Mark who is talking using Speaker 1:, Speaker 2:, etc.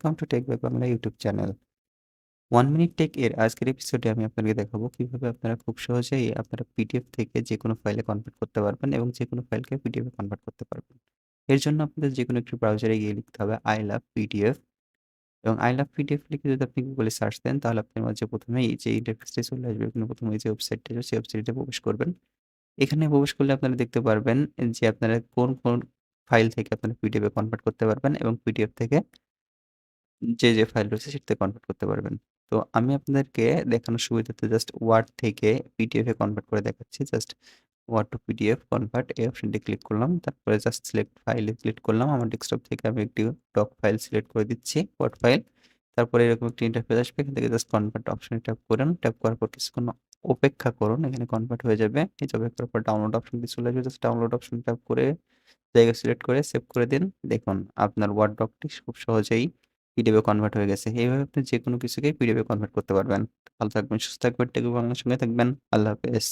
Speaker 1: Welcome to Tech Bangla YouTube channel. 1 minute tech এর আজকের এপিসোডে আমি আপনাদেরকে দেখাবো কিভাবে আপনারা খুব সহজেই আপনারা পিডিএফ থেকে যেকোনো ফাইলে কনভার্ট করতে পারবেন এবং যেকোনো ফাইলকে পিডিএফ এ কনভার্ট করতে পারবেন। এর জন্য আপনাদের যেকোনো একটি ব্রাউজারে গিয়ে লিখতে হবে I love পিডিএফ এবং I love পিডিএফ লিখে যদি আপনি গুগলে সার্চ দেন তাহলে আপনার মাঝে প্রথমেই যে ইন্টারফেসটি চলে আসবে এখানে প্রথমে যে ওয়েবসাইটটি আছে সেই ওয়েবসাইটে প্রবেশ করবেন। এখানে প্রবেশ করলে আপনারা দেখতে পারবেন যে আপনারা কোন ফাইল থেকে আপনারা পিডিএফ এ কনভার্ট করতে পারবেন এবং পিডিএফ থেকে যে ফাইল রয়েছে সেটাতে কনভার্ট করতে পারবেন। তো আমি আপনাদেরকে দেখানোর সুবিধার্থে জাস্ট ওয়ার্ড থেকে পিডিএফ এ কনভার্ট করে দেখাচ্ছি। Just word to PDF convert এই অপশনটি ক্লিক করলাম। তারপরে জাস্ট সিলেক্ট ফাইল এ ক্লিক করলাম। আমার ডেস্কটপ থেকে আমি একটি ডক ফাইল সিলেক্ট করে দিচ্ছি, ওয়ার্ড ফাইল। তারপরে এরকম একটি ইন্টারফেস আসবে। এখান থেকে জাস্ট কনভার্ট অপশনে ট্যাপ করুন। ট্যাপ করার পর কিছুক্ষণ অপেক্ষা করুন। এখানে কনভার্ট হয়ে যাবে। এই যে অপেক্ষা করার পর ডাউনলোড অপশনটি চলে আসবে। জাস্ট ডাউনলোড অপশন ট্যাপ করে জায়গা সিলেক্ট করে সেভ করে দিন। দেখুন আপনার ওয়ার্ড ডকটি খুব সহজেই পিডিএফ এ কনভার্ট হয়ে গেছে। এইভাবে আপনি যেকোনো কিছুকেই পিডিএফ এ কনভার্ট করতে পারবেন। ভালো থাকবেন, সুস্থ থাকবেন, টেক বাংলার সঙ্গে থাকবেন। আল্লাহ হাফেজ।